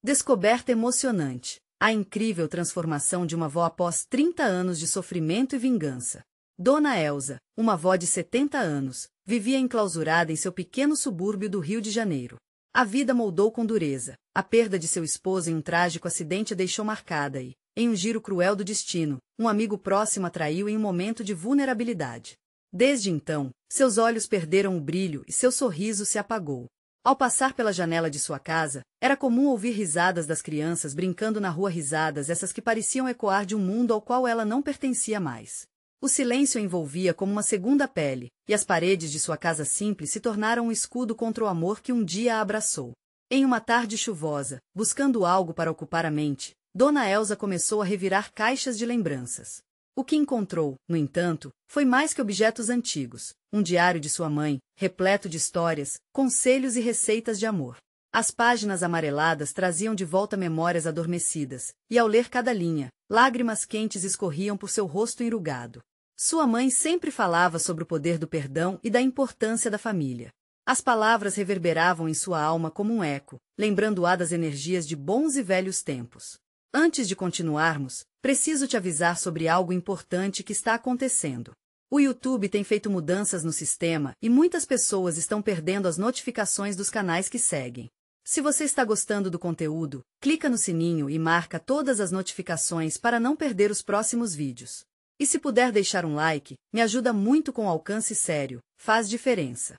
Descoberta emocionante. A incrível transformação de uma avó após 30 anos de sofrimento e vingança. Dona Elza, uma avó de 70 anos, vivia enclausurada em seu pequeno subúrbio do Rio de Janeiro. A vida moldou com dureza. A perda de seu esposo em um trágico acidente a deixou marcada e, em um giro cruel do destino, um amigo próximo a traiu em um momento de vulnerabilidade. Desde então, seus olhos perderam o brilho e seu sorriso se apagou. Ao passar pela janela de sua casa, era comum ouvir risadas das crianças brincando na rua, risadas essas que pareciam ecoar de um mundo ao qual ela não pertencia mais. O silêncio a envolvia como uma segunda pele, e as paredes de sua casa simples se tornaram um escudo contra o amor que um dia a abraçou. Em uma tarde chuvosa, buscando algo para ocupar a mente, Dona Elza começou a revirar caixas de lembranças. O que encontrou, no entanto, foi mais que objetos antigos, um diário de sua mãe, repleto de histórias, conselhos e receitas de amor. As páginas amareladas traziam de volta memórias adormecidas, e ao ler cada linha, lágrimas quentes escorriam por seu rosto enrugado. Sua mãe sempre falava sobre o poder do perdão e da importância da família. As palavras reverberavam em sua alma como um eco, lembrando-a das energias de bons e velhos tempos. Antes de continuarmos, preciso te avisar sobre algo importante que está acontecendo. O YouTube tem feito mudanças no sistema e muitas pessoas estão perdendo as notificações dos canais que seguem. Se você está gostando do conteúdo, clica no sininho e marca todas as notificações para não perder os próximos vídeos. E se puder deixar um like, me ajuda muito com alcance sério, faz diferença.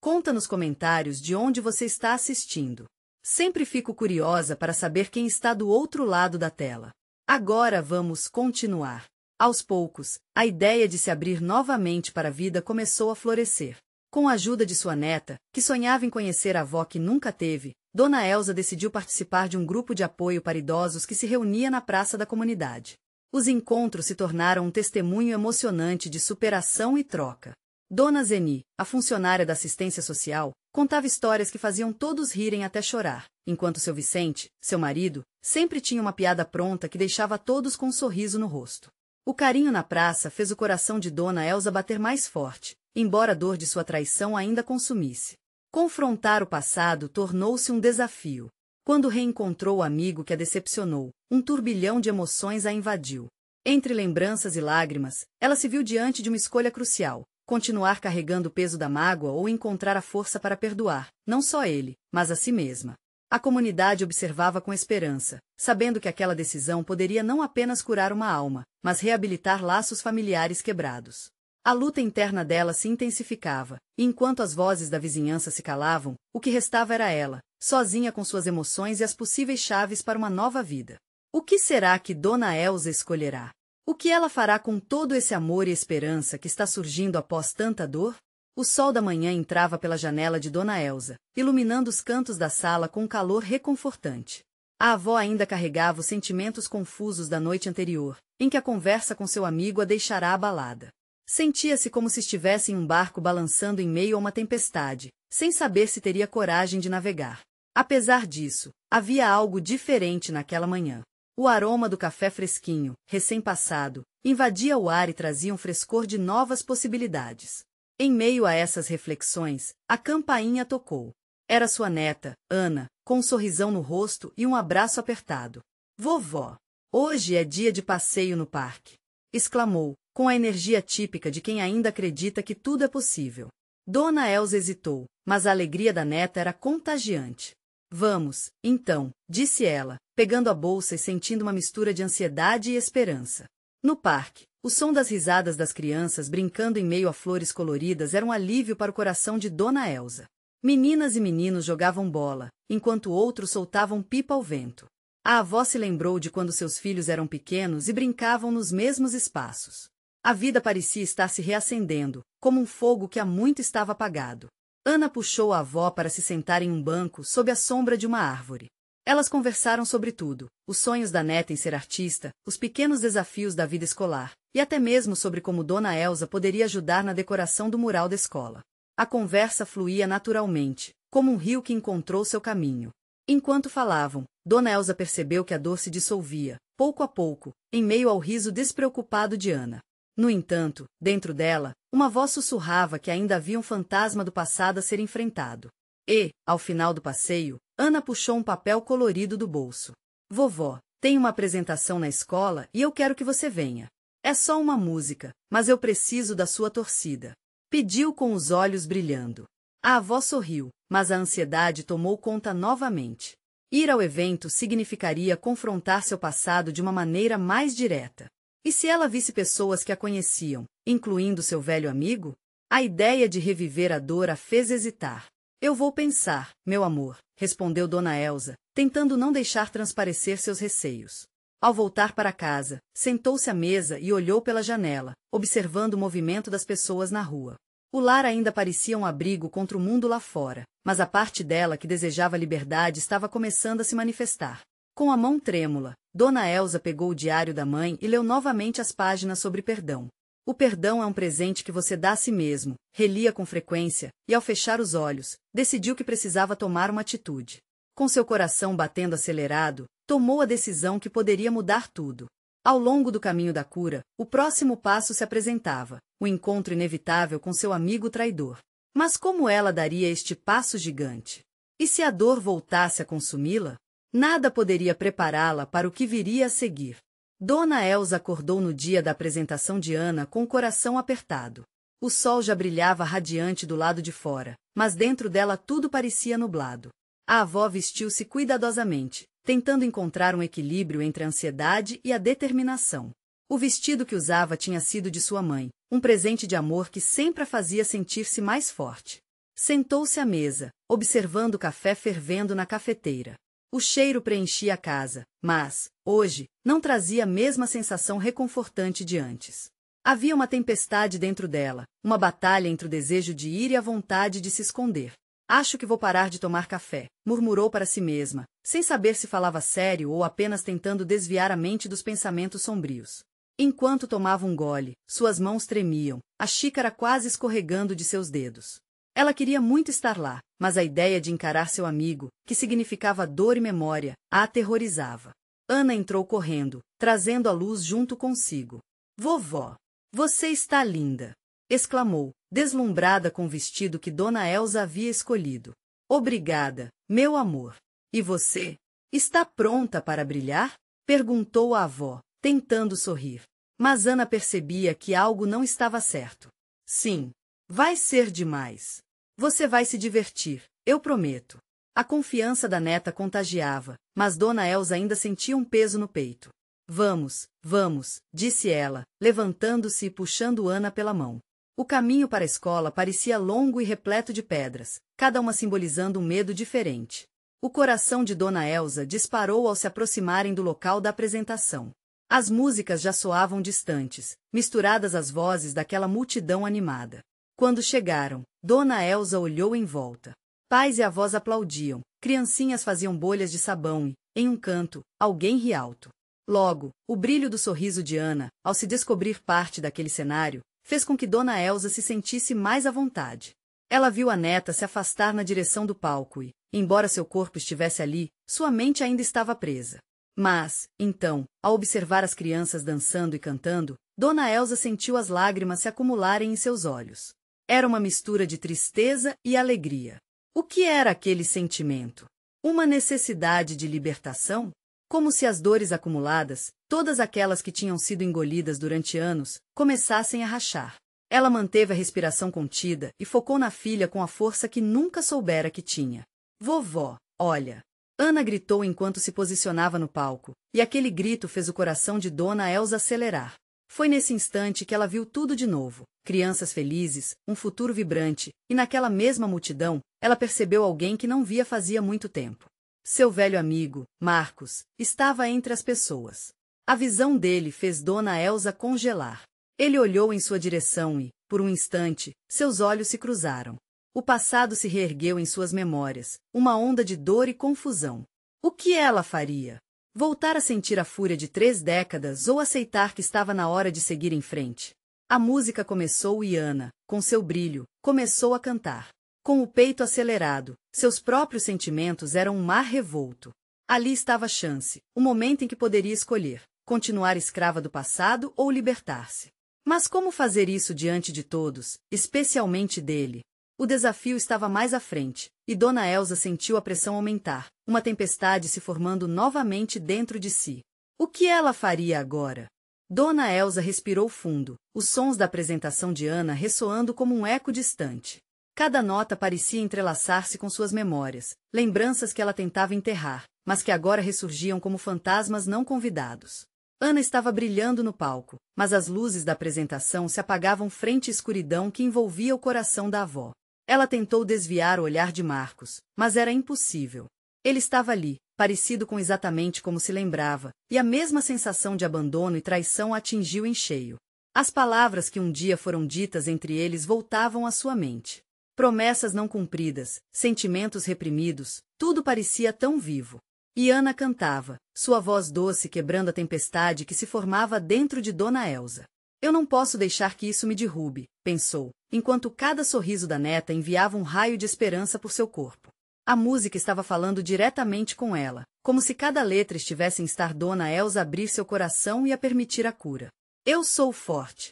Conta nos comentários de onde você está assistindo. Sempre fico curiosa para saber quem está do outro lado da tela. Agora vamos continuar. Aos poucos, a ideia de se abrir novamente para a vida começou a florescer. Com a ajuda de sua neta, que sonhava em conhecer a avó que nunca teve, Dona Elza decidiu participar de um grupo de apoio para idosos que se reunia na praça da comunidade. Os encontros se tornaram um testemunho emocionante de superação e troca. Dona Zeni, a funcionária da assistência social, contava histórias que faziam todos rirem até chorar, enquanto seu Vicente, seu marido, sempre tinha uma piada pronta que deixava todos com um sorriso no rosto. O carinho na praça fez o coração de Dona Elza bater mais forte, embora a dor de sua traição ainda consumisse. Confrontar o passado tornou-se um desafio. Quando reencontrou o amigo que a decepcionou, um turbilhão de emoções a invadiu. Entre lembranças e lágrimas, ela se viu diante de uma escolha crucial: continuar carregando o peso da mágoa ou encontrar a força para perdoar, não só ele, mas a si mesma. A comunidade observava com esperança, sabendo que aquela decisão poderia não apenas curar uma alma, mas reabilitar laços familiares quebrados. A luta interna dela se intensificava, e enquanto as vozes da vizinhança se calavam, o que restava era ela, sozinha com suas emoções e as possíveis chaves para uma nova vida. O que será que Dona Elza escolherá? O que ela fará com todo esse amor e esperança que está surgindo após tanta dor? O sol da manhã entrava pela janela de Dona Elza, iluminando os cantos da sala com um calor reconfortante. A avó ainda carregava os sentimentos confusos da noite anterior, em que a conversa com seu amigo a deixará abalada. Sentia-se como se estivesse em um barco balançando em meio a uma tempestade, sem saber se teria coragem de navegar. Apesar disso, havia algo diferente naquela manhã. O aroma do café fresquinho, recém-passado, invadia o ar e trazia um frescor de novas possibilidades. Em meio a essas reflexões, a campainha tocou. Era sua neta, Ana, com um sorrisão no rosto e um abraço apertado. "Vovó, hoje é dia de passeio no parque", exclamou, com a energia típica de quem ainda acredita que tudo é possível. Dona Elza hesitou, mas a alegria da neta era contagiante. "Vamos, então", disse ela, pegando a bolsa e sentindo uma mistura de ansiedade e esperança. No parque, o som das risadas das crianças brincando em meio a flores coloridas era um alívio para o coração de Dona Elza. Meninas e meninos jogavam bola, enquanto outros soltavam pipa ao vento. A avó se lembrou de quando seus filhos eram pequenos e brincavam nos mesmos espaços. A vida parecia estar se reacendendo, como um fogo que há muito estava apagado. Ana puxou a avó para se sentar em um banco sob a sombra de uma árvore. Elas conversaram sobre tudo: os sonhos da neta em ser artista, os pequenos desafios da vida escolar, e até mesmo sobre como Dona Elza poderia ajudar na decoração do mural da escola. A conversa fluía naturalmente, como um rio que encontrou seu caminho. Enquanto falavam, Dona Elza percebeu que a dor se dissolvia, pouco a pouco, em meio ao riso despreocupado de Ana. No entanto, dentro dela, uma voz sussurrava que ainda havia um fantasma do passado a ser enfrentado. E, ao final do passeio, Ana puxou um papel colorido do bolso. Vovó, tem uma apresentação na escola e eu quero que você venha. É só uma música, mas eu preciso da sua torcida. Pediu com os olhos brilhando. A avó sorriu, mas a ansiedade tomou conta novamente. Ir ao evento significaria confrontar seu passado de uma maneira mais direta. E se ela visse pessoas que a conheciam, incluindo seu velho amigo? A ideia de reviver a dor a fez hesitar. Eu vou pensar, meu amor, respondeu Dona Elsa, tentando não deixar transparecer seus receios. Ao voltar para casa, sentou-se à mesa e olhou pela janela, observando o movimento das pessoas na rua. O lar ainda parecia um abrigo contra o mundo lá fora, mas a parte dela que desejava liberdade estava começando a se manifestar. Com a mão trêmula, Dona Elsa pegou o diário da mãe e leu novamente as páginas sobre perdão. O perdão é um presente que você dá a si mesmo, relia com frequência, e ao fechar os olhos, decidiu que precisava tomar uma atitude. Com seu coração batendo acelerado, tomou a decisão que poderia mudar tudo. Ao longo do caminho da cura, o próximo passo se apresentava, o encontro inevitável com seu amigo traidor. Mas como ela daria este passo gigante? E se a dor voltasse a consumi-la? Nada poderia prepará-la para o que viria a seguir. Dona Elsa acordou no dia da apresentação de Ana com o coração apertado. O sol já brilhava radiante do lado de fora, mas dentro dela tudo parecia nublado. A avó vestiu-se cuidadosamente, tentando encontrar um equilíbrio entre a ansiedade e a determinação. O vestido que usava tinha sido de sua mãe, um presente de amor que sempre a fazia sentir-se mais forte. Sentou-se à mesa, observando o café fervendo na cafeteira. O cheiro preenchia a casa, mas, hoje, não trazia a mesma sensação reconfortante de antes. Havia uma tempestade dentro dela, uma batalha entre o desejo de ir e a vontade de se esconder. Acho que vou parar de tomar café, murmurou para si mesma, sem saber se falava sério ou apenas tentando desviar a mente dos pensamentos sombrios. Enquanto tomava um gole, suas mãos tremiam, a xícara quase escorregando de seus dedos. Ela queria muito estar lá, mas a ideia de encarar seu amigo, que significava dor e memória, a aterrorizava. Ana entrou correndo, trazendo a luz junto consigo. Vovó, você está linda! Exclamou, deslumbrada com o vestido que Dona Elsa havia escolhido. Obrigada, meu amor. E você? Está pronta para brilhar? Perguntou a avó, tentando sorrir. Mas Ana percebia que algo não estava certo. Sim. Vai ser demais. Você vai se divertir, eu prometo. A confiança da neta contagiava, mas Dona Elsa ainda sentia um peso no peito. Vamos, vamos, disse ela, levantando-se e puxando Ana pela mão. O caminho para a escola parecia longo e repleto de pedras, cada uma simbolizando um medo diferente. O coração de Dona Elsa disparou ao se aproximarem do local da apresentação. As músicas já soavam distantes, misturadas às vozes daquela multidão animada. Quando chegaram, Dona Elsa olhou em volta. Pais e avós aplaudiam, criancinhas faziam bolhas de sabão e, em um canto, alguém ria alto. Logo, o brilho do sorriso de Ana, ao se descobrir parte daquele cenário, fez com que Dona Elsa se sentisse mais à vontade. Ela viu a neta se afastar na direção do palco e, embora seu corpo estivesse ali, sua mente ainda estava presa. Mas, então, ao observar as crianças dançando e cantando, Dona Elsa sentiu as lágrimas se acumularem em seus olhos. Era uma mistura de tristeza e alegria. O que era aquele sentimento? Uma necessidade de libertação? Como se as dores acumuladas, todas aquelas que tinham sido engolidas durante anos, começassem a rachar. Ela manteve a respiração contida e focou na filha com a força que nunca soubera que tinha. Vovó, olha! Ana gritou enquanto se posicionava no palco, e aquele grito fez o coração de Dona Elsa acelerar. Foi nesse instante que ela viu tudo de novo, crianças felizes, um futuro vibrante, e naquela mesma multidão, ela percebeu alguém que não via fazia muito tempo. Seu velho amigo, Marcos, estava entre as pessoas. A visão dele fez Dona Elsa congelar. Ele olhou em sua direção e, por um instante, seus olhos se cruzaram. O passado se reergueu em suas memórias, uma onda de dor e confusão. O que ela faria? Voltar a sentir a fúria de 3 décadas ou aceitar que estava na hora de seguir em frente? A música começou e Ana, com seu brilho, começou a cantar. Com o peito acelerado, seus próprios sentimentos eram um mar revolto. Ali estava a chance, o momento em que poderia escolher, continuar escrava do passado ou libertar-se. Mas como fazer isso diante de todos, especialmente dele? O desafio estava mais à frente, e Dona Elsa sentiu a pressão aumentar, uma tempestade se formando novamente dentro de si. O que ela faria agora? Dona Elsa respirou fundo, os sons da apresentação de Ana ressoando como um eco distante. Cada nota parecia entrelaçar-se com suas memórias, lembranças que ela tentava enterrar, mas que agora ressurgiam como fantasmas não convidados. Ana estava brilhando no palco, mas as luzes da apresentação se apagavam frente à escuridão que envolvia o coração da avó. Ela tentou desviar o olhar de Marcos, mas era impossível. Ele estava ali, parecido com exatamente como se lembrava, e a mesma sensação de abandono e traição a atingiu em cheio. As palavras que um dia foram ditas entre eles voltavam à sua mente. Promessas não cumpridas, sentimentos reprimidos, tudo parecia tão vivo. E Ana cantava, sua voz doce quebrando a tempestade que se formava dentro de Dona Elsa. Eu não posso deixar que isso me derrube, pensou, enquanto cada sorriso da neta enviava um raio de esperança por seu corpo. A música estava falando diretamente com ela, como se cada letra estivesse em estar Dona Elsa a abrir seu coração e a permitir a cura. Eu sou forte,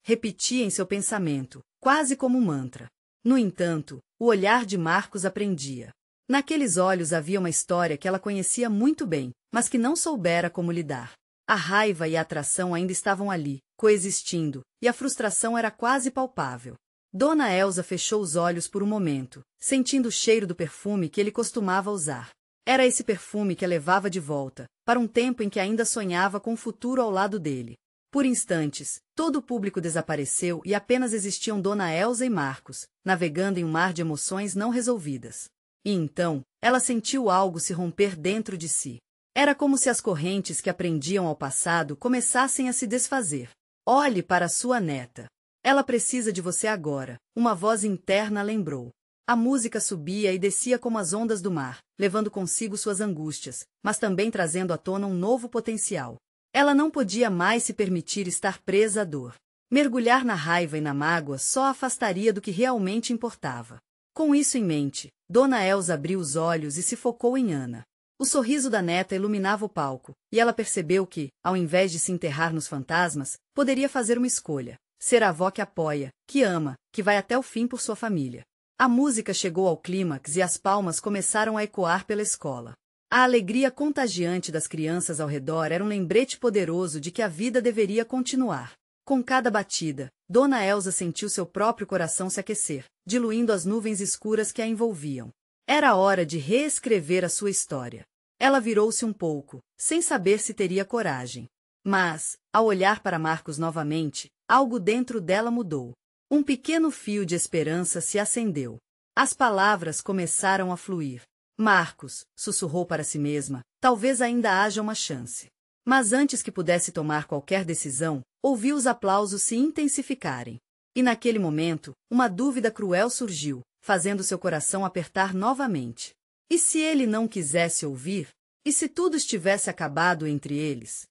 repetia em seu pensamento, quase como um mantra. No entanto, o olhar de Marcos apreendia. Naqueles olhos havia uma história que ela conhecia muito bem, mas que não soubera como lidar. A raiva e a atração ainda estavam ali, coexistindo, e a frustração era quase palpável. Dona Elsa fechou os olhos por um momento, sentindo o cheiro do perfume que ele costumava usar. Era esse perfume que a levava de volta, para um tempo em que ainda sonhava com o futuro ao lado dele. Por instantes, todo o público desapareceu e apenas existiam Dona Elsa e Marcos, navegando em um mar de emoções não resolvidas. E então, ela sentiu algo se romper dentro de si. Era como se as correntes que a prendiam ao passado começassem a se desfazer. Olhe para sua neta. Ela precisa de você agora, uma voz interna lembrou. A música subia e descia como as ondas do mar, levando consigo suas angústias, mas também trazendo à tona um novo potencial. Ela não podia mais se permitir estar presa à dor. Mergulhar na raiva e na mágoa só a afastaria do que realmente importava. Com isso em mente, Dona Elsa abriu os olhos e se focou em Ana. O sorriso da neta iluminava o palco, e ela percebeu que, ao invés de se enterrar nos fantasmas, poderia fazer uma escolha. Ser a avó que apoia, que ama, que vai até o fim por sua família. A música chegou ao clímax e as palmas começaram a ecoar pela escola. A alegria contagiante das crianças ao redor era um lembrete poderoso de que a vida deveria continuar. Com cada batida, Dona Elsa sentiu seu próprio coração se aquecer, diluindo as nuvens escuras que a envolviam. Era hora de reescrever a sua história. Ela virou-se um pouco, sem saber se teria coragem. Mas, ao olhar para Marcos novamente, algo dentro dela mudou. Um pequeno fio de esperança se acendeu. As palavras começaram a fluir. Marcos, sussurrou para si mesma, talvez ainda haja uma chance. Mas antes que pudesse tomar qualquer decisão, ouviu os aplausos se intensificarem. E naquele momento, uma dúvida cruel surgiu, fazendo seu coração apertar novamente. E se ele não quisesse ouvir? E se tudo estivesse acabado entre eles?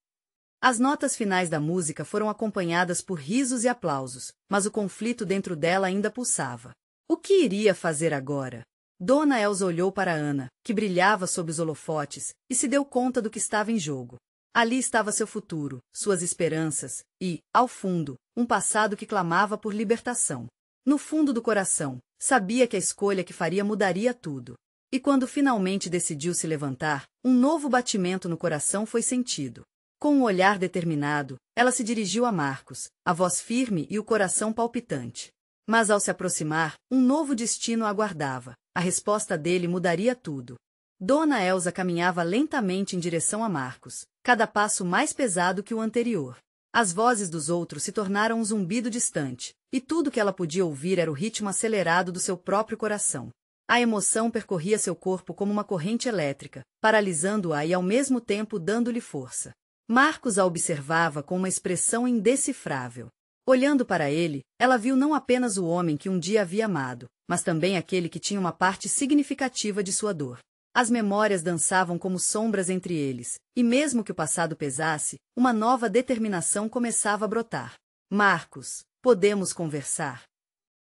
As notas finais da música foram acompanhadas por risos e aplausos, mas o conflito dentro dela ainda pulsava. O que iria fazer agora? Dona Elsa olhou para Ana, que brilhava sob os holofotes, e se deu conta do que estava em jogo. Ali estava seu futuro, suas esperanças, e, ao fundo, um passado que clamava por libertação. No fundo do coração, sabia que a escolha que faria mudaria tudo. E quando finalmente decidiu se levantar, um novo batimento no coração foi sentido. Com um olhar determinado, ela se dirigiu a Marcos, a voz firme e o coração palpitante. Mas ao se aproximar, um novo destino a aguardava. A resposta dele mudaria tudo. Dona Elsa caminhava lentamente em direção a Marcos, cada passo mais pesado que o anterior. As vozes dos outros se tornaram um zumbido distante, e tudo que ela podia ouvir era o ritmo acelerado do seu próprio coração. A emoção percorria seu corpo como uma corrente elétrica, paralisando-a e ao mesmo tempo dando-lhe força. Marcos a observava com uma expressão indecifrável. Olhando para ele, ela viu não apenas o homem que um dia havia amado, mas também aquele que tinha uma parte significativa de sua dor. As memórias dançavam como sombras entre eles, e mesmo que o passado pesasse, uma nova determinação começava a brotar. Marcos, podemos conversar?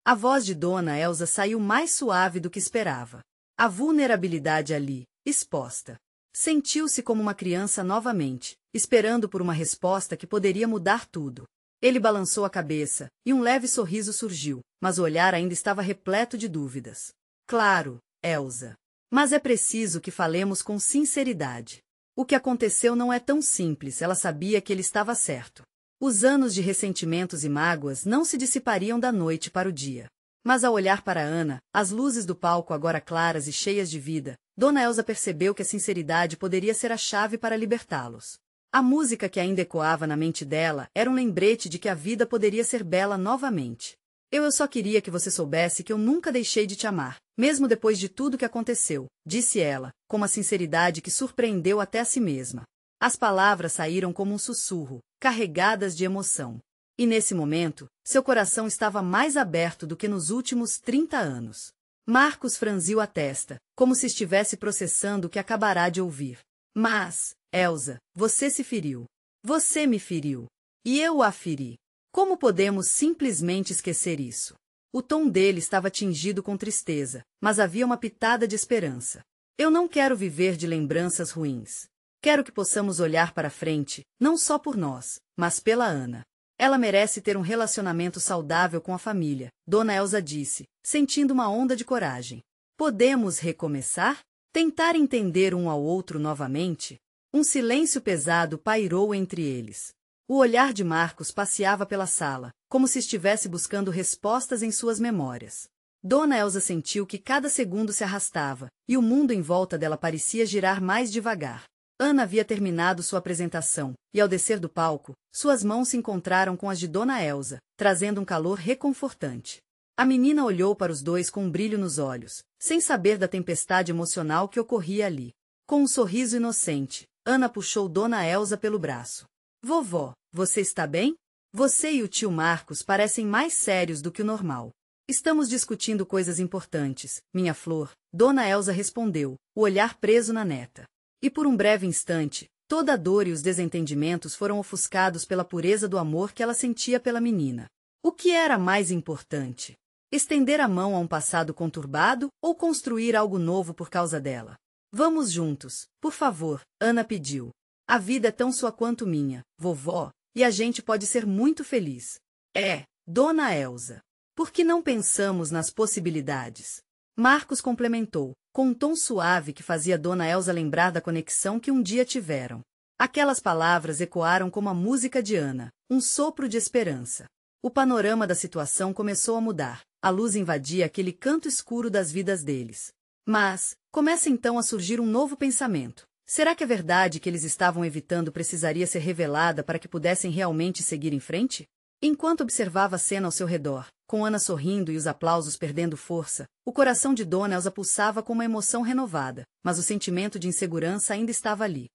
A voz de Dona Elsa saiu mais suave do que esperava. A vulnerabilidade ali, exposta. Sentiu-se como uma criança novamente, esperando por uma resposta que poderia mudar tudo. Ele balançou a cabeça, e um leve sorriso surgiu, mas o olhar ainda estava repleto de dúvidas. Claro, Elsa. Mas é preciso que falemos com sinceridade. O que aconteceu não é tão simples, ela sabia que ele estava certo. Os anos de ressentimentos e mágoas não se dissipariam da noite para o dia. Mas ao olhar para Ana, as luzes do palco agora claras e cheias de vida, Dona Elsa percebeu que a sinceridade poderia ser a chave para libertá-los. A música que ainda ecoava na mente dela era um lembrete de que a vida poderia ser bela novamente. Eu só queria que você soubesse que eu nunca deixei de te amar, mesmo depois de tudo que aconteceu, disse ela, com uma sinceridade que surpreendeu até a si mesma. As palavras saíram como um sussurro, carregadas de emoção. E nesse momento, seu coração estava mais aberto do que nos últimos 30 anos. Marcos franziu a testa, como se estivesse processando o que acabará de ouvir. Mas, Elsa, você se feriu. Você me feriu. E eu a feri. Como podemos simplesmente esquecer isso? O tom dele estava tingido com tristeza, mas havia uma pitada de esperança. Eu não quero viver de lembranças ruins. Quero que possamos olhar para frente, não só por nós, mas pela Ana. Ela merece ter um relacionamento saudável com a família, Dona Elsa disse, sentindo uma onda de coragem. Podemos recomeçar? Tentar entender um ao outro novamente? Um silêncio pesado pairou entre eles. O olhar de Marcos passeava pela sala, como se estivesse buscando respostas em suas memórias. Dona Elsa sentiu que cada segundo se arrastava, e o mundo em volta dela parecia girar mais devagar. Ana havia terminado sua apresentação, e ao descer do palco, suas mãos se encontraram com as de Dona Elsa, trazendo um calor reconfortante. A menina olhou para os dois com um brilho nos olhos, sem saber da tempestade emocional que ocorria ali. Com um sorriso inocente, Ana puxou Dona Elsa pelo braço. Vovó, você está bem? Você e o tio Marcos parecem mais sérios do que o normal. Estamos discutindo coisas importantes, minha flor, Dona Elsa respondeu, o olhar preso na neta. E por um breve instante, toda a dor e os desentendimentos foram ofuscados pela pureza do amor que ela sentia pela menina. O que era mais importante? Estender a mão a um passado conturbado ou construir algo novo por causa dela? Vamos juntos, por favor, Ana pediu. A vida é tão sua quanto minha, vovó, e a gente pode ser muito feliz. É, Dona Elsa. Por que não pensamos nas possibilidades? Marcos complementou, com um tom suave que fazia Dona Elsa lembrar da conexão que um dia tiveram. Aquelas palavras ecoaram como a música de Ana, um sopro de esperança. O panorama da situação começou a mudar, a luz invadia aquele canto escuro das vidas deles. Mas, começa então a surgir um novo pensamento. Será que a verdade que eles estavam evitando precisaria ser revelada para que pudessem realmente seguir em frente? Enquanto observava a cena ao seu redor, com Ana sorrindo e os aplausos perdendo força, o coração de Dona Elsa pulsava com uma emoção renovada, mas o sentimento de insegurança ainda estava ali.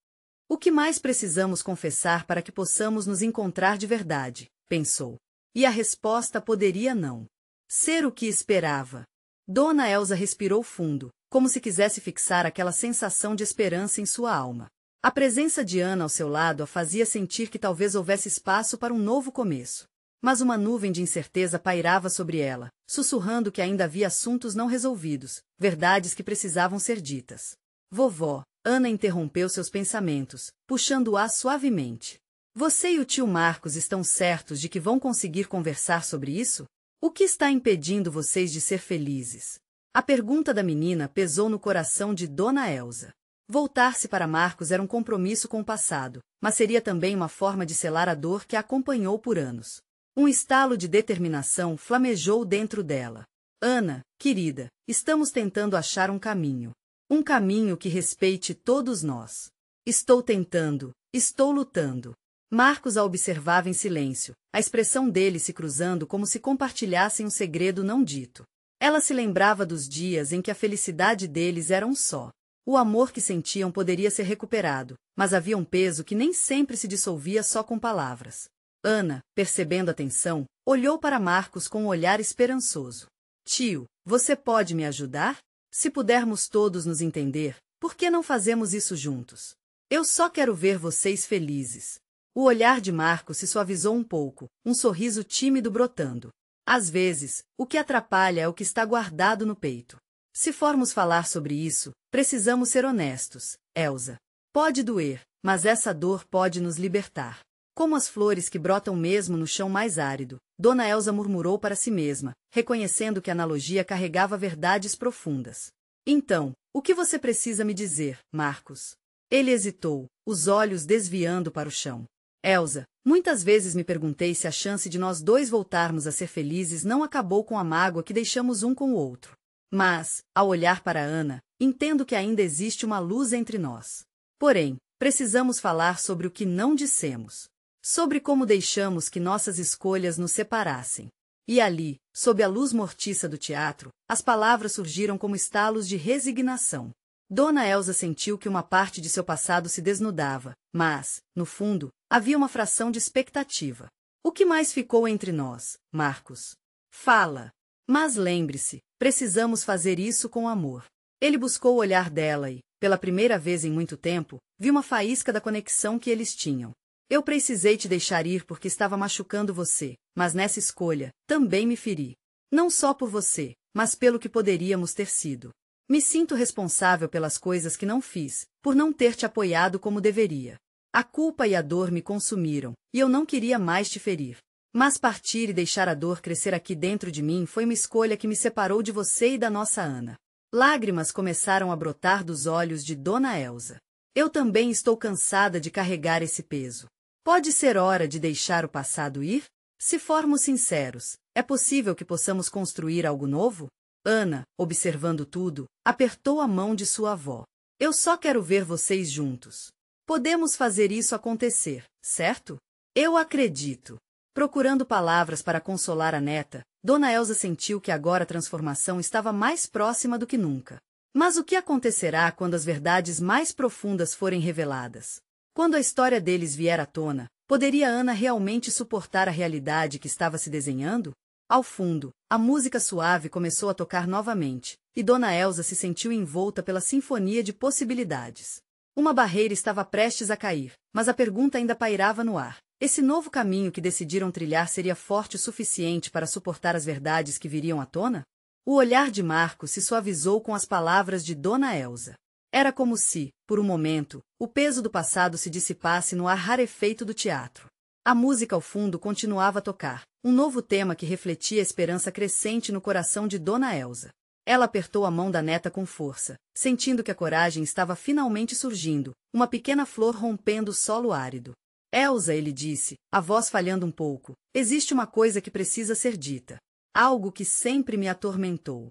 O que mais precisamos confessar para que possamos nos encontrar de verdade? Pensou. E a resposta poderia não ser o que esperava. Dona Elsa respirou fundo, como se quisesse fixar aquela sensação de esperança em sua alma. A presença de Ana ao seu lado a fazia sentir que talvez houvesse espaço para um novo começo. Mas uma nuvem de incerteza pairava sobre ela, sussurrando que ainda havia assuntos não resolvidos, verdades que precisavam ser ditas. Vovó, Ana interrompeu seus pensamentos, puxando-a suavemente. Você e o tio Marcos estão certos de que vão conseguir conversar sobre isso? O que está impedindo vocês de ser felizes? A pergunta da menina pesou no coração de Dona Elsa. Voltar-se para Marcos era um compromisso com o passado, mas seria também uma forma de selar a dor que a acompanhou por anos. Um estalo de determinação flamejou dentro dela. Ana, querida, estamos tentando achar um caminho. Um caminho que respeite todos nós. Estou tentando, estou lutando. Marcos a observava em silêncio, a expressão dele se cruzando como se compartilhassem um segredo não dito. Ela se lembrava dos dias em que a felicidade deles era um só. O amor que sentiam poderia ser recuperado, mas havia um peso que nem sempre se dissolvia só com palavras. Ana, percebendo a tensão, olhou para Marcos com um olhar esperançoso. Tio, você pode me ajudar? Se pudermos todos nos entender, por que não fazemos isso juntos? Eu só quero ver vocês felizes. O olhar de Marcos se suavizou um pouco, um sorriso tímido brotando. Às vezes, o que atrapalha é o que está guardado no peito. Se formos falar sobre isso, precisamos ser honestos, Elsa. Pode doer, mas essa dor pode nos libertar. Como as flores que brotam mesmo no chão mais árido, Dona Elsa murmurou para si mesma, reconhecendo que a analogia carregava verdades profundas. Então, o que você precisa me dizer, Marcos? Ele hesitou, os olhos desviando para o chão. Elsa, muitas vezes me perguntei se a chance de nós dois voltarmos a ser felizes não acabou com a mágoa que deixamos um com o outro. Mas, ao olhar para Ana, entendo que ainda existe uma luz entre nós. Porém, precisamos falar sobre o que não dissemos. Sobre como deixamos que nossas escolhas nos separassem. E ali, sob a luz mortiça do teatro, as palavras surgiram como estalos de resignação. Dona Elsa sentiu que uma parte de seu passado se desnudava, mas, no fundo, havia uma fração de expectativa. O que mais ficou entre nós, Marcos? Fala. Mas lembre-se, precisamos fazer isso com amor. Ele buscou o olhar dela e, pela primeira vez em muito tempo, viu uma faísca da conexão que eles tinham. Eu precisei te deixar ir porque estava machucando você, mas nessa escolha, também me feri. Não só por você, mas pelo que poderíamos ter sido. Me sinto responsável pelas coisas que não fiz, por não ter te apoiado como deveria. A culpa e a dor me consumiram, e eu não queria mais te ferir. Mas partir e deixar a dor crescer aqui dentro de mim foi uma escolha que me separou de você e da nossa Ana. Lágrimas começaram a brotar dos olhos de Dona Elsa. Eu também estou cansada de carregar esse peso. Pode ser hora de deixar o passado ir? Se formos sinceros, é possível que possamos construir algo novo? Ana, observando tudo, apertou a mão de sua avó. Eu só quero ver vocês juntos. Podemos fazer isso acontecer, certo? Eu acredito. Procurando palavras para consolar a neta, Dona Elsa sentiu que agora a transformação estava mais próxima do que nunca. Mas o que acontecerá quando as verdades mais profundas forem reveladas? Quando a história deles vier à tona, poderia Ana realmente suportar a realidade que estava se desenhando? Ao fundo, a música suave começou a tocar novamente, e Dona Elsa se sentiu envolta pela sinfonia de possibilidades. Uma barreira estava prestes a cair, mas a pergunta ainda pairava no ar. Esse novo caminho que decidiram trilhar seria forte o suficiente para suportar as verdades que viriam à tona? O olhar de Marcos se suavizou com as palavras de Dona Elsa. Era como se, por um momento, o peso do passado se dissipasse no ar rarefeito do teatro. A música ao fundo continuava a tocar, um novo tema que refletia a esperança crescente no coração de Dona Elsa. Ela apertou a mão da neta com força, sentindo que a coragem estava finalmente surgindo, uma pequena flor rompendo o solo árido. Elsa, ele disse, a voz falhando um pouco, existe uma coisa que precisa ser dita. Algo que sempre me atormentou.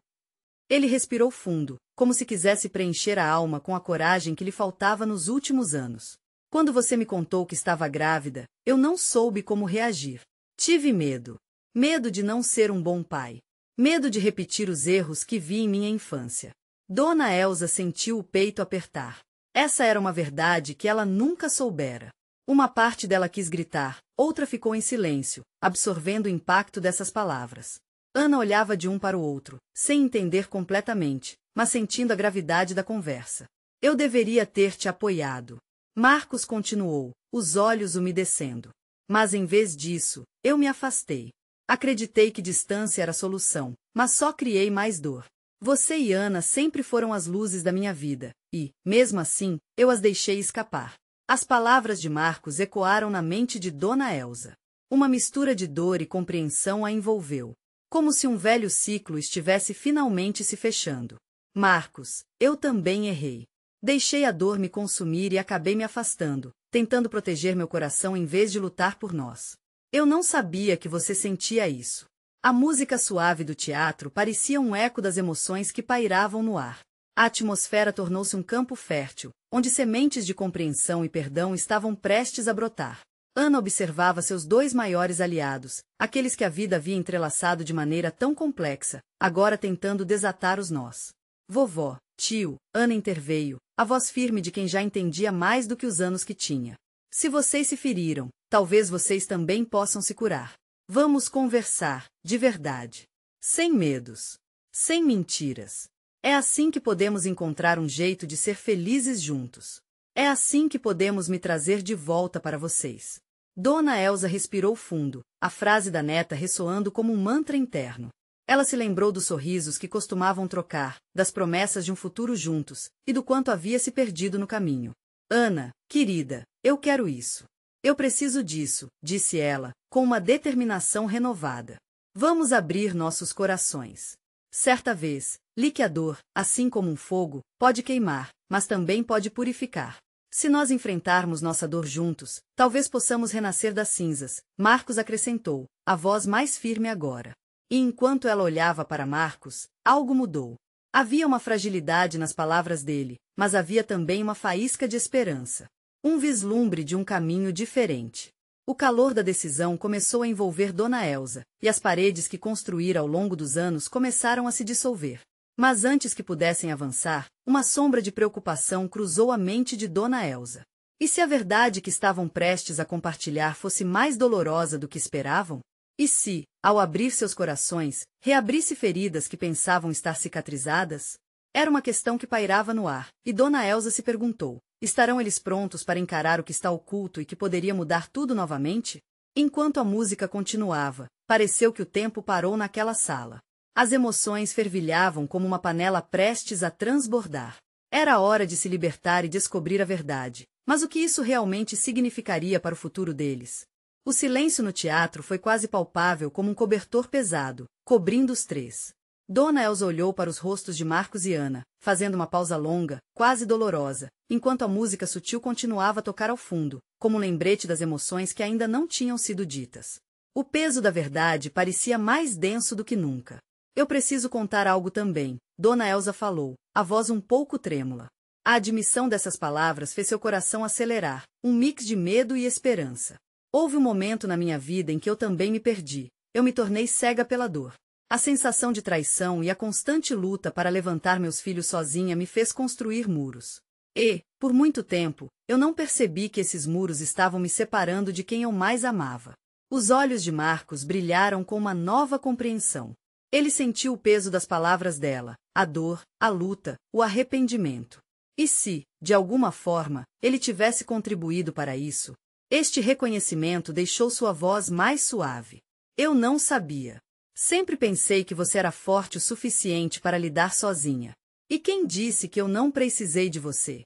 Ele respirou fundo, como se quisesse preencher a alma com a coragem que lhe faltava nos últimos anos. Quando você me contou que estava grávida, eu não soube como reagir. Tive medo. Medo de não ser um bom pai. Medo de repetir os erros que vi em minha infância. Dona Elsa sentiu o peito apertar. Essa era uma verdade que ela nunca soubera. Uma parte dela quis gritar, outra ficou em silêncio, absorvendo o impacto dessas palavras. Ana olhava de um para o outro, sem entender completamente, mas sentindo a gravidade da conversa. Eu deveria ter te apoiado. Marcos continuou, os olhos umedecendo. Mas em vez disso, eu me afastei. Acreditei que distância era a solução, mas só criei mais dor. Você e Ana sempre foram as luzes da minha vida, e, mesmo assim, eu as deixei escapar. As palavras de Marcos ecoaram na mente de Dona Elsa. Uma mistura de dor e compreensão a envolveu. Como se um velho ciclo estivesse finalmente se fechando. Marcos, eu também errei. Deixei a dor me consumir e acabei me afastando, tentando proteger meu coração em vez de lutar por nós. Eu não sabia que você sentia isso. A música suave do teatro parecia um eco das emoções que pairavam no ar. A atmosfera tornou-se um campo fértil, onde sementes de compreensão e perdão estavam prestes a brotar. Ana observava seus dois maiores aliados, aqueles que a vida havia entrelaçado de maneira tão complexa, agora tentando desatar os nós. Vovó, tio, Ana interveio, a voz firme de quem já entendia mais do que os anos que tinha. Se vocês se feriram, talvez vocês também possam se curar. Vamos conversar, de verdade. Sem medos. Sem mentiras. É assim que podemos encontrar um jeito de ser felizes juntos. É assim que podemos me trazer de volta para vocês. Dona Elsa respirou fundo, a frase da neta ressoando como um mantra interno. Ela se lembrou dos sorrisos que costumavam trocar, das promessas de um futuro juntos, e do quanto havia se perdido no caminho. Ana, querida, eu quero isso. Eu preciso disso, disse ela, com uma determinação renovada. Vamos abrir nossos corações. Certa vez, li que a dor, assim como um fogo, pode queimar, mas também pode purificar. Se nós enfrentarmos nossa dor juntos, talvez possamos renascer das cinzas, Marcos acrescentou, a voz mais firme agora. E enquanto ela olhava para Marcos, algo mudou. Havia uma fragilidade nas palavras dele, mas havia também uma faísca de esperança. Um vislumbre de um caminho diferente. O calor da decisão começou a envolver Dona Elsa, e as paredes que construíra ao longo dos anos começaram a se dissolver. Mas antes que pudessem avançar, uma sombra de preocupação cruzou a mente de Dona Elsa. E se a verdade que estavam prestes a compartilhar fosse mais dolorosa do que esperavam? E se, ao abrir seus corações, reabrisse feridas que pensavam estar cicatrizadas? Era uma questão que pairava no ar, e Dona Elsa se perguntou, estarão eles prontos para encarar o que está oculto e que poderia mudar tudo novamente? Enquanto a música continuava, pareceu que o tempo parou naquela sala. As emoções fervilhavam como uma panela prestes a transbordar. Era hora de se libertar e descobrir a verdade, mas o que isso realmente significaria para o futuro deles? O silêncio no teatro foi quase palpável como um cobertor pesado, cobrindo os três. Dona Elsa olhou para os rostos de Marcos e Ana, fazendo uma pausa longa, quase dolorosa, enquanto a música sutil continuava a tocar ao fundo, como um lembrete das emoções que ainda não tinham sido ditas. O peso da verdade parecia mais denso do que nunca. Eu preciso contar algo também, Dona Elsa falou, a voz um pouco trêmula. A admissão dessas palavras fez seu coração acelerar, um mix de medo e esperança. Houve um momento na minha vida em que eu também me perdi. Eu me tornei cega pela dor. A sensação de traição e a constante luta para levantar meus filhos sozinha me fez construir muros. E, por muito tempo, eu não percebi que esses muros estavam me separando de quem eu mais amava. Os olhos de Marcos brilharam com uma nova compreensão. Ele sentiu o peso das palavras dela, a dor, a luta, o arrependimento. E se, de alguma forma, ele tivesse contribuído para isso? Este reconhecimento deixou sua voz mais suave. Eu não sabia. Sempre pensei que você era forte o suficiente para lidar sozinha. E quem disse que eu não precisei de você?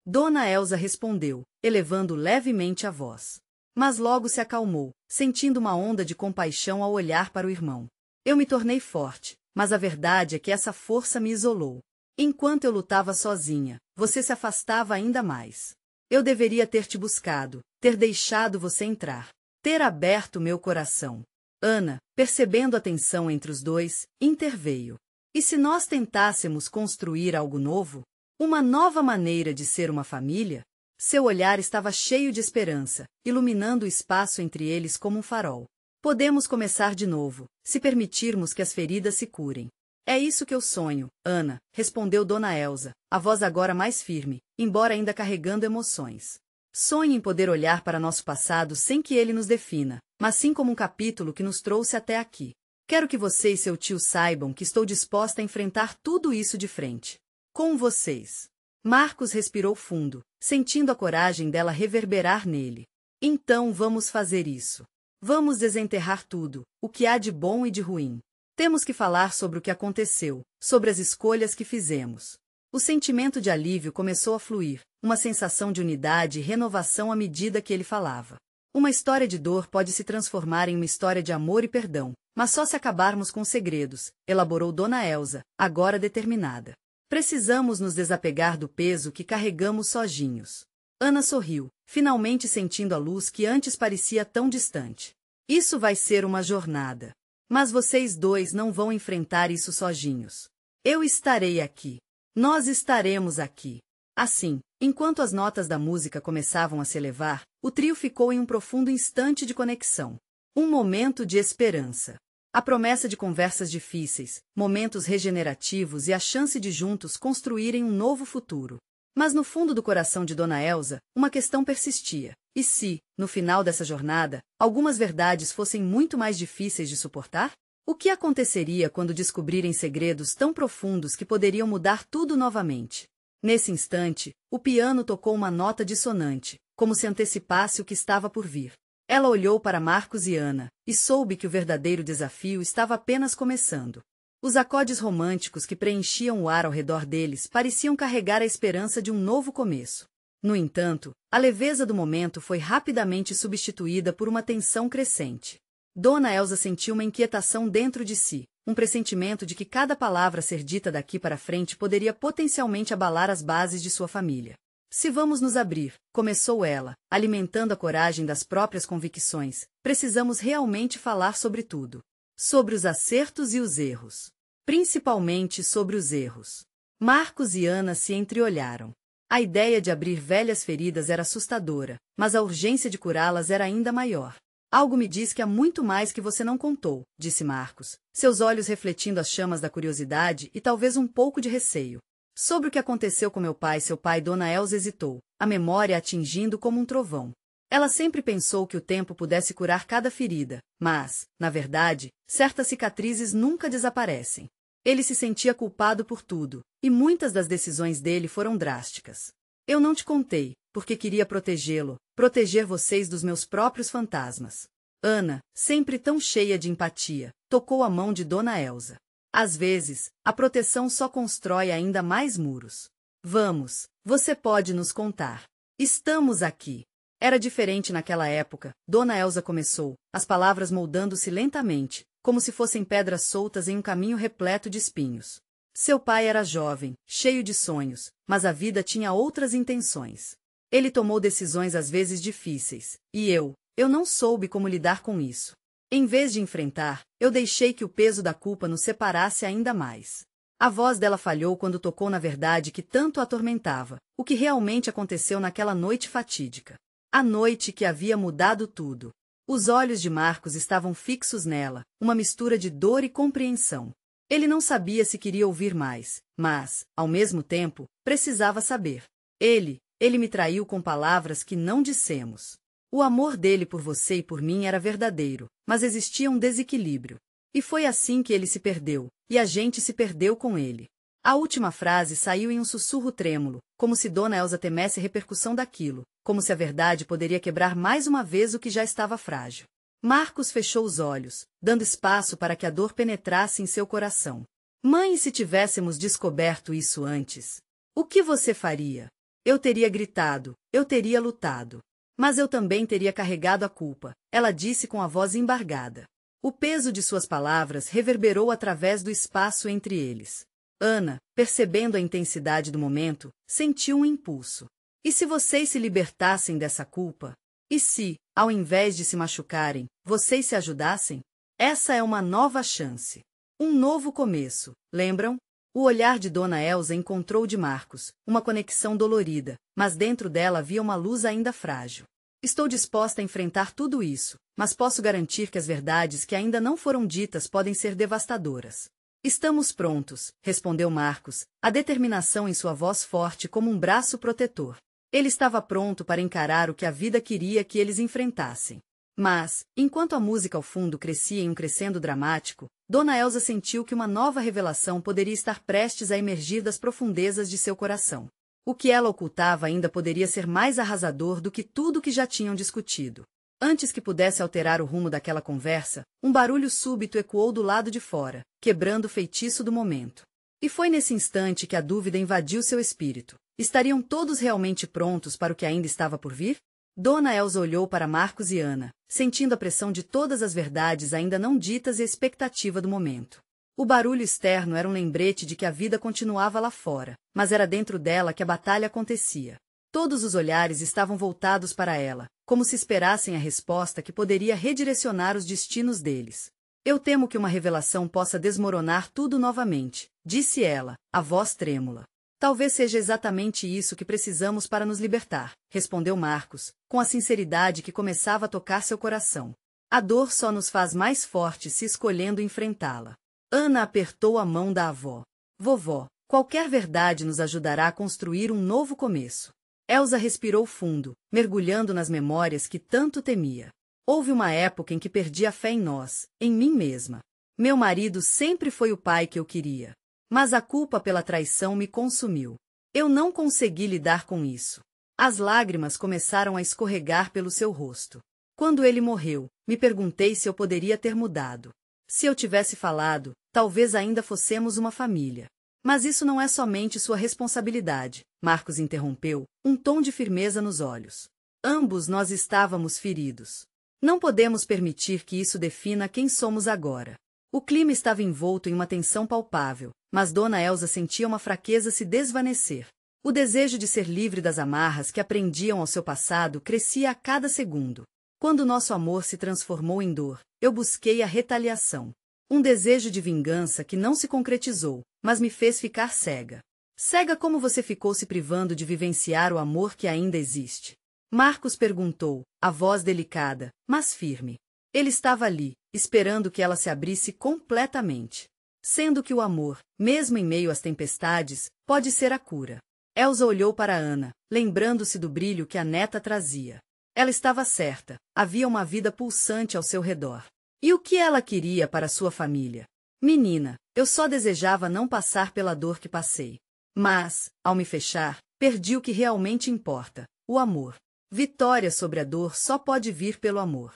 Dona Elsa respondeu, elevando levemente a voz. Mas logo se acalmou, sentindo uma onda de compaixão ao olhar para o irmão. Eu me tornei forte, mas a verdade é que essa força me isolou. Enquanto eu lutava sozinha, você se afastava ainda mais. Eu deveria ter te buscado, ter deixado você entrar, ter aberto meu coração. Ana, percebendo a tensão entre os dois, interveio. E se nós tentássemos construir algo novo? Uma nova maneira de ser uma família? Seu olhar estava cheio de esperança, iluminando o espaço entre eles como um farol. Podemos começar de novo, se permitirmos que as feridas se curem. É isso que eu sonho, Ana, respondeu Dona Elsa, a voz agora mais firme, embora ainda carregando emoções. Sonho em poder olhar para nosso passado sem que ele nos defina, mas sim como um capítulo que nos trouxe até aqui. Quero que você e seu tio saibam que estou disposta a enfrentar tudo isso de frente. Com vocês. Marcos respirou fundo, sentindo a coragem dela reverberar nele. Então vamos fazer isso. Vamos desenterrar tudo, o que há de bom e de ruim. Temos que falar sobre o que aconteceu, sobre as escolhas que fizemos. O sentimento de alívio começou a fluir, uma sensação de unidade e renovação à medida que ele falava. Uma história de dor pode se transformar em uma história de amor e perdão, mas só se acabarmos com segredos, elaborou Dona Elsa, agora determinada. Precisamos nos desapegar do peso que carregamos sozinhos. Ana sorriu, finalmente sentindo a luz que antes parecia tão distante. Isso vai ser uma jornada. Mas vocês dois não vão enfrentar isso sozinhos. Eu estarei aqui. Nós estaremos aqui. Assim, enquanto as notas da música começavam a se elevar, o trio ficou em um profundo instante de conexão. Um momento de esperança. A promessa de conversas difíceis, momentos regenerativos e a chance de juntos construírem um novo futuro. Mas no fundo do coração de Dona Elsa, uma questão persistia. E se, no final dessa jornada, algumas verdades fossem muito mais difíceis de suportar? O que aconteceria quando descobrirem segredos tão profundos que poderiam mudar tudo novamente? Nesse instante, o piano tocou uma nota dissonante, como se antecipasse o que estava por vir. Ela olhou para Marcos e Ana, e soube que o verdadeiro desafio estava apenas começando. Os acordes românticos que preenchiam o ar ao redor deles pareciam carregar a esperança de um novo começo. No entanto, a leveza do momento foi rapidamente substituída por uma tensão crescente. Dona Elsa sentiu uma inquietação dentro de si, um pressentimento de que cada palavra a ser dita daqui para frente poderia potencialmente abalar as bases de sua família. Se vamos nos abrir, começou ela, alimentando a coragem das próprias convicções, precisamos realmente falar sobre tudo. Sobre os acertos e os erros. Principalmente sobre os erros. Marcos e Ana se entreolharam. A ideia de abrir velhas feridas era assustadora, mas a urgência de curá-las era ainda maior. Algo me diz que há muito mais que você não contou, disse Marcos, seus olhos refletindo as chamas da curiosidade e talvez um pouco de receio. Sobre o que aconteceu com meu pai, seu pai. Dona Elsa hesitou, a memória atingindo como um trovão. Ela sempre pensou que o tempo pudesse curar cada ferida, mas, na verdade, certas cicatrizes nunca desaparecem. Ele se sentia culpado por tudo, e muitas das decisões dele foram drásticas. Eu não te contei, porque queria protegê-lo, proteger vocês dos meus próprios fantasmas. Ana, sempre tão cheia de empatia, tocou a mão de Dona Elsa. Às vezes, a proteção só constrói ainda mais muros. Vamos, você pode nos contar. Estamos aqui. Era diferente naquela época, Dona Elsa começou, as palavras moldando-se lentamente, como se fossem pedras soltas em um caminho repleto de espinhos. Seu pai era jovem, cheio de sonhos, mas a vida tinha outras intenções. Ele tomou decisões às vezes difíceis, e eu não soube como lidar com isso. Em vez de enfrentar, eu deixei que o peso da culpa nos separasse ainda mais. A voz dela falhou quando tocou na verdade que tanto a atormentava, o que realmente aconteceu naquela noite fatídica. A noite que havia mudado tudo. Os olhos de Marcos estavam fixos nela, uma mistura de dor e compreensão. Ele não sabia se queria ouvir mais, mas, ao mesmo tempo, precisava saber. Ele me traiu com palavras que não dissemos. O amor dele por você e por mim era verdadeiro, mas existia um desequilíbrio. E foi assim que ele se perdeu, e a gente se perdeu com ele. A última frase saiu em um sussurro trêmulo, como se Dona Elsa temesse a repercussão daquilo, como se a verdade poderia quebrar mais uma vez o que já estava frágil. Marcos fechou os olhos, dando espaço para que a dor penetrasse em seu coração. Mãe, se tivéssemos descoberto isso antes, o que você faria? Eu teria gritado, eu teria lutado. Mas eu também teria carregado a culpa, ela disse com a voz embargada. O peso de suas palavras reverberou através do espaço entre eles. Ana, percebendo a intensidade do momento, sentiu um impulso. E se vocês se libertassem dessa culpa? E se, ao invés de se machucarem, vocês se ajudassem? Essa é uma nova chance. Um novo começo, lembram? O olhar de Dona Elsa encontrou o de Marcos, uma conexão dolorida, mas dentro dela havia uma luz ainda frágil. Estou disposta a enfrentar tudo isso, mas posso garantir que as verdades que ainda não foram ditas podem ser devastadoras. Estamos prontos, respondeu Marcos, a determinação em sua voz forte como um braço protetor. Ele estava pronto para encarar o que a vida queria que eles enfrentassem. Mas, enquanto a música ao fundo crescia em um crescendo dramático, Dona Elsa sentiu que uma nova revelação poderia estar prestes a emergir das profundezas de seu coração. O que ela ocultava ainda poderia ser mais arrasador do que tudo que já tinham discutido. Antes que pudesse alterar o rumo daquela conversa, um barulho súbito ecoou do lado de fora, quebrando o feitiço do momento. E foi nesse instante que a dúvida invadiu seu espírito. Estariam todos realmente prontos para o que ainda estava por vir? Dona Elsa olhou para Marcos e Ana, sentindo a pressão de todas as verdades ainda não ditas e a expectativa do momento. O barulho externo era um lembrete de que a vida continuava lá fora, mas era dentro dela que a batalha acontecia. Todos os olhares estavam voltados para ela, como se esperassem a resposta que poderia redirecionar os destinos deles. Eu temo que uma revelação possa desmoronar tudo novamente, disse ela, a voz trêmula. Talvez seja exatamente isso que precisamos para nos libertar, respondeu Marcos, com a sinceridade que começava a tocar seu coração. A dor só nos faz mais fortes se escolhendo enfrentá-la. Ana apertou a mão da avó. Vovó, qualquer verdade nos ajudará a construir um novo começo. Elsa respirou fundo, mergulhando nas memórias que tanto temia. Houve uma época em que perdi a fé em nós, em mim mesma. Meu marido sempre foi o pai que eu queria. Mas a culpa pela traição me consumiu. Eu não consegui lidar com isso. As lágrimas começaram a escorregar pelo seu rosto. Quando ele morreu, me perguntei se eu poderia ter mudado. Se eu tivesse falado, talvez ainda fossemos uma família. Mas isso não é somente sua responsabilidade, Marcos interrompeu, um tom de firmeza nos olhos. Ambos nós estávamos feridos. Não podemos permitir que isso defina quem somos agora. O clima estava envolto em uma tensão palpável, mas Dona Elsa sentia uma fraqueza se desvanecer. O desejo de ser livre das amarras que aprendiam ao seu passado crescia a cada segundo. Quando nosso amor se transformou em dor, eu busquei a retaliação. Um desejo de vingança que não se concretizou, mas me fez ficar cega. Cega como você ficou se privando de vivenciar o amor que ainda existe? Marcos perguntou, a voz delicada, mas firme. Ele estava ali, esperando que ela se abrisse completamente. Sendo que o amor, mesmo em meio às tempestades, pode ser a cura. Elsa olhou para Ana, lembrando-se do brilho que a neta trazia. Ela estava certa, havia uma vida pulsante ao seu redor. E o que ela queria para sua família? Menina, eu só desejava não passar pela dor que passei. Mas, ao me fechar, perdi o que realmente importa, o amor. Vitória sobre a dor só pode vir pelo amor.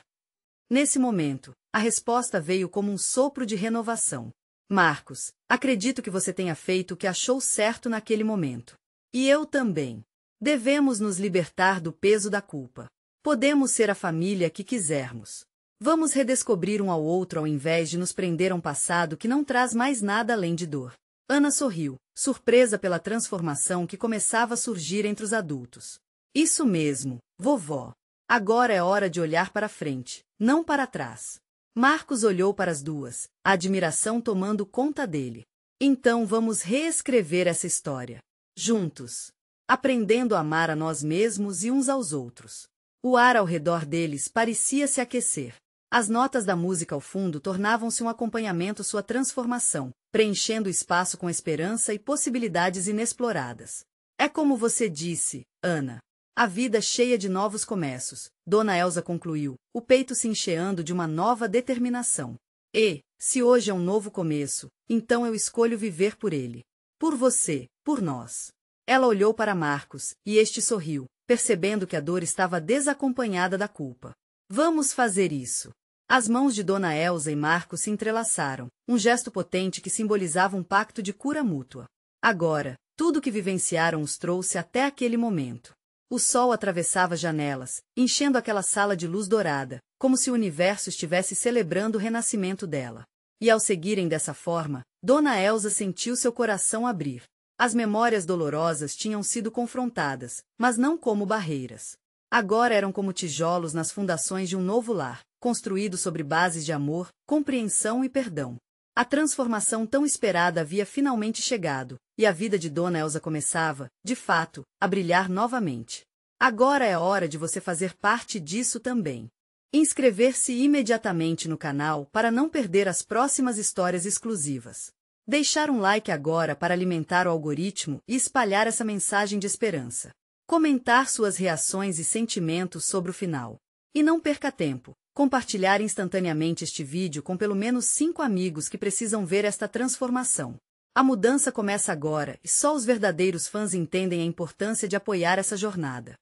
Nesse momento, a resposta veio como um sopro de renovação. Marcos, acredito que você tenha feito o que achou certo naquele momento. E eu também. Devemos nos libertar do peso da culpa. Podemos ser a família que quisermos. Vamos redescobrir um ao outro ao invés de nos prender a um passado que não traz mais nada além de dor. Ana sorriu, surpresa pela transformação que começava a surgir entre os adultos. Isso mesmo, vovó. Agora é hora de olhar para frente, não para trás. Marcos olhou para as duas, a admiração tomando conta dele. Então vamos reescrever essa história. Juntos. Aprendendo a amar a nós mesmos e uns aos outros. O ar ao redor deles parecia se aquecer. As notas da música ao fundo tornavam-se um acompanhamento à sua transformação, preenchendo o espaço com esperança e possibilidades inexploradas. É como você disse, Ana. A vida cheia de novos começos, Dona Elsa concluiu, o peito se encheando de uma nova determinação. E, se hoje é um novo começo, então eu escolho viver por ele. Por você, por nós. Ela olhou para Marcos, e este sorriu, percebendo que a dor estava desacompanhada da culpa. Vamos fazer isso. As mãos de Dona Elsa e Marcos se entrelaçaram, um gesto potente que simbolizava um pacto de cura mútua. Agora, tudo o que vivenciaram os trouxe até aquele momento. O sol atravessava janelas, enchendo aquela sala de luz dourada, como se o universo estivesse celebrando o renascimento dela. E ao seguirem dessa forma, Dona Elsa sentiu seu coração abrir. As memórias dolorosas tinham sido confrontadas, mas não como barreiras. Agora eram como tijolos nas fundações de um novo lar, construído sobre bases de amor, compreensão e perdão. A transformação tão esperada havia finalmente chegado, e a vida de Dona Elsa começava, de fato, a brilhar novamente. Agora é hora de você fazer parte disso também. Inscrever-se imediatamente no canal para não perder as próximas histórias exclusivas. Deixar um like agora para alimentar o algoritmo e espalhar essa mensagem de esperança. Comentar suas reações e sentimentos sobre o final. E não perca tempo. Compartilhar instantaneamente este vídeo com pelo menos 5 amigos que precisam ver esta transformação. A mudança começa agora e só os verdadeiros fãs entendem a importância de apoiar essa jornada.